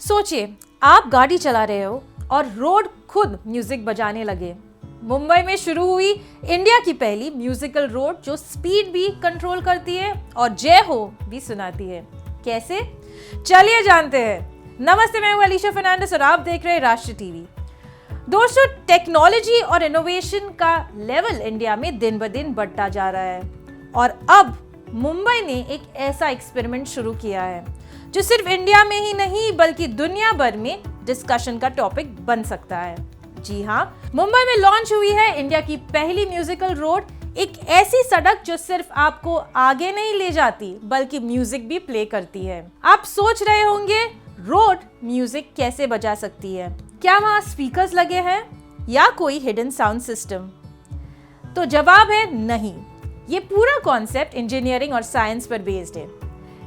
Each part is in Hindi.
सोचिए, आप गाड़ी चला रहे हो और रोड खुद म्यूजिक बजाने लगे। मुंबई में शुरू हुई इंडिया की पहली म्यूजिकल रोड जो स्पीड भी कंट्रोल करती है और जय हो भी सुनाती है। कैसे? चलिए जानते हैं। नमस्ते, मैं हूं अलीशा फर्नांडिस और आप देख रहे हैं राष्ट्र टीवी। दोस्तों, टेक्नोलॉजी और इनोवेशन का लेवल इंडिया में दिन ब दिन बढ़ता जा रहा है और अब मुंबई ने एक ऐसा एक्सपेरिमेंट शुरू किया है जो सिर्फ इंडिया में ही नहीं बल्कि दुनिया भर में डिस्कशन का टॉपिक बन सकता है। जी हाँ, मुंबई में लॉन्च हुई है इंडिया की पहली म्यूजिकल रोड, एक ऐसी सड़क जो सिर्फ आपको आगे नहीं ले जाती बल्कि म्यूजिक भी प्ले करती है। आप सोच रहे होंगे रोड म्यूजिक कैसे बजा सकती है? क्या वहाँ स्पीकर्स लगे हैं या कोई हिडन साउंड सिस्टम? तो जवाब है नहीं। ये पूरा कॉन्सेप्ट इंजीनियरिंग और साइंस पर बेस्ड है।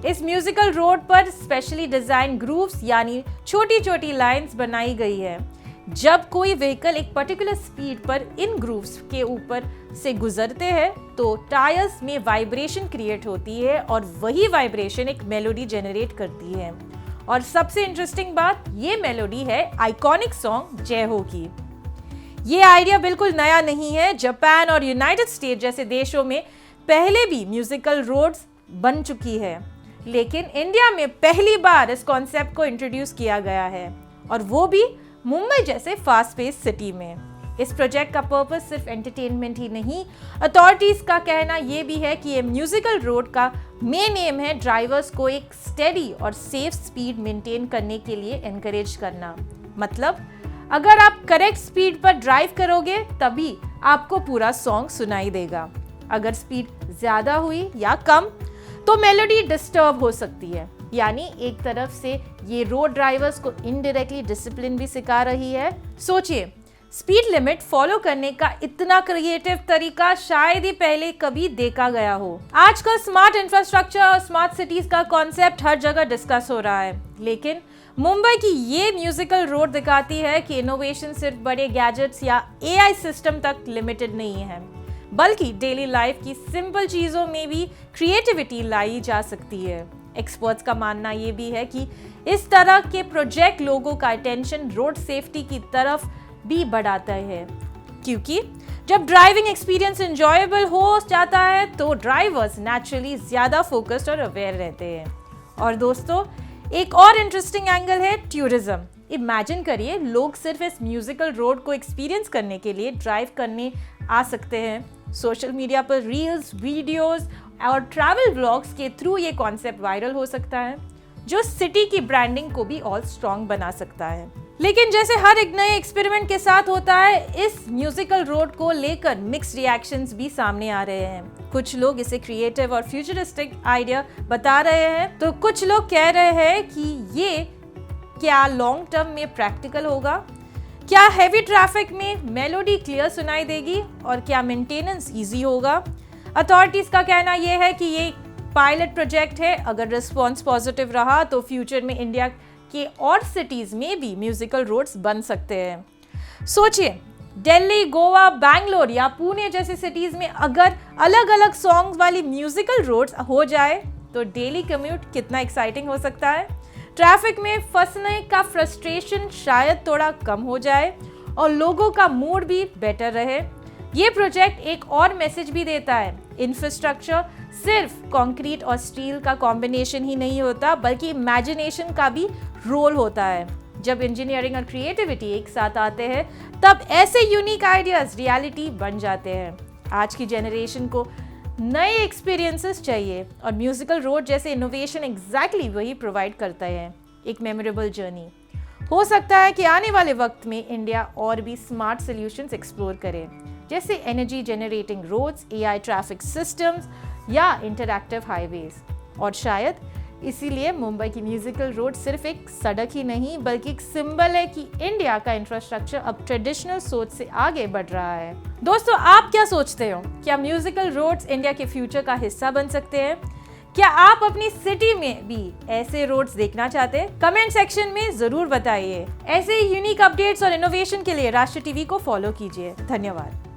इस म्यूजिकल रोड पर स्पेशली डिजाइन ग्रूव्स यानी छोटी छोटी लाइंस बनाई गई है। जब कोई व्हीकल एक पर्टिकुलर स्पीड पर इन ग्रूव्स के ऊपर से गुजरते हैं तो टायर्स में वाइब्रेशन क्रिएट होती है और वही वाइब्रेशन एक मेलोडी जनरेट करती है। और सबसे इंटरेस्टिंग बात, ये मेलोडी है आइकॉनिक सॉन्ग जय हो की। ये आइडिया बिल्कुल नया नहीं है। जापान और यूनाइटेड स्टेट जैसे देशों में पहले भी म्यूजिकल रोड्स बन चुकी है, लेकिन इंडिया में पहली बार इस कॉन्सेप्ट को इंट्रोड्यूस किया गया है और वो भी मुंबई जैसे फास्ट पेस सिटी में। इस प्रोजेक्ट का पर्पस सिर्फ एंटरटेनमेंट ही नहीं, अथॉरिटीज का कहना ये भी है कि ये म्यूजिकल रोड का मेन एम है ड्राइवर्स को एक स्टेडी और सेफ स्पीड मेंटेन करने के लिए एनकरेज करना। मतलब अगर आप करेक्ट स्पीड पर ड्राइव करोगे तभी आपको पूरा सॉन्ग सुनाई देगा। अगर स्पीड ज्यादा हुई या कम तो मेलोडी डिस्टर्ब हो सकती है। यानी एक तरफ से ये रोड ड्राइवर्स को इनडायरेक्टली डिसिप्लिन भी सिखा रही है। सोचिए, स्पीड लिमिट फॉलो करने का इतना क्रिएटिव तरीका शायद ही पहले कभी देखा गया हो। आजकल स्मार्ट इंफ्रास्ट्रक्चर और स्मार्ट सिटीज का कॉन्सेप्ट हर जगह डिस्कस हो रहा है, लेकिन मुंबई की ये म्यूजिकल रोड दिखाती है कि इनोवेशन सिर्फ बड़े गैजेट्स या एआई सिस्टम तक लिमिटेड नहीं है, बल्कि डेली लाइफ की सिंपल चीजों में भी क्रिएटिविटी लाई जा सकती है। एक्सपर्ट्स का मानना ये भी है कि इस तरह के प्रोजेक्ट लोगों का अटेंशन रोड सेफ्टी की तरफ भी बढ़ाता है, क्योंकि जब ड्राइविंग एक्सपीरियंस एंजॉयबल हो जाता है तो ड्राइवर्स नेचुरली ज्यादा फोकस्ड और अवेयर रहते हैं। और दोस्तों, एक और इंटरेस्टिंग एंगल है टूरिज्म। इमेजिन करिए, लोग सिर्फ इस म्यूजिकल रोड को एक्सपीरियंस करने के लिए ड्राइव करने आ सकते हैं। सोशल मीडिया पर रील्स, वीडियोस और ट्रैवल व्लॉग्स के थ्रू ये कॉन्सेप्ट वायरल हो सकता है, जो सिटी की ब्रांडिंग को भी और स्ट्रॉन्ग बना सकता है। लेकिन जैसे हर एक नए एक्सपेरिमेंट के साथ होता है, इस म्यूजिकल रोड को लेकर मिक्स्ड रिएक्शंस भी सामने आ रहे हैं। कुछ लोग इसे क्रिएटिव और फ्यूचरिस्टिक आइडिया बता रहे हैं, तो कुछ लोग कह रहे हैं कि ये क्या लॉन्ग टर्म में प्रैक्टिकल होगा, क्या हैवी ट्रैफिक में मेलोडी क्लियर सुनाई देगी और क्या मेंटेनेंस इजी होगा। अथॉरिटीज का कहना यह है कि ये पायलट प्रोजेक्ट है। अगर रिस्पॉन्स पॉजिटिव रहा तो फ्यूचर में इंडिया के और सिटीज में भी म्यूजिकल रोड्स बन सकते हैं। सोचिए, दिल्ली, गोवा, बैंगलोर या पुणे जैसी सिटीज में अगर अलग अलग सॉन्ग्स वाली म्यूजिकल रोड्स हो जाए तो डेली कम्यूट कितना एक्साइटिंग हो सकता है। ट्रैफिक में फंसने का फ्रस्ट्रेशन शायद थोड़ा कम हो जाए और लोगों का मूड भी बेटर रहे। ये प्रोजेक्ट एक और मैसेज भी देता है, इंफ्रास्ट्रक्चर सिर्फ कंक्रीट और स्टील का कॉम्बिनेशन ही नहीं होता बल्कि इमेजिनेशन का भी रोल होता है। जब इंजीनियरिंग और क्रिएटिविटी एक साथ आते हैं तब ऐसे यूनिक आइडियाज रियलिटी बन जाते हैं। आज की जनरेशन को नए एक्सपीरियंसेस चाहिए और म्यूजिकल रोड जैसे इनोवेशन एग्जैक्टली वही प्रोवाइड करता है, एक मेमोरेबल जर्नी। हो सकता है कि आने वाले वक्त में इंडिया और भी स्मार्ट सॉल्यूशंस एक्सप्लोर करे, जैसे energy generating roads, AI traffic systems या इंटरैक्टिव हाईवेज। और शायद इसीलिए मुंबई की म्यूजिकल रोड सिर्फ एक सड़क ही नहीं बल्कि एक सिंबल है कि इंडिया का इंफ्रास्ट्रक्चर अब ट्रेडिशनल सोच से आगे बढ़ रहा है। दोस्तों, आप क्या सोचते हो? क्या म्यूजिकल रोड्स इंडिया के फ्यूचर का हिस्सा बन सकते हैं? क्या आप अपनी सिटी में भी ऐसे रोड्स देखना चाहते हैं? कमेंट सेक्शन में जरूर बताइए। ऐसे ही यूनिक अपडेट्स और इनोवेशन के लिए राष्ट्र टीवी को फॉलो कीजिए। धन्यवाद।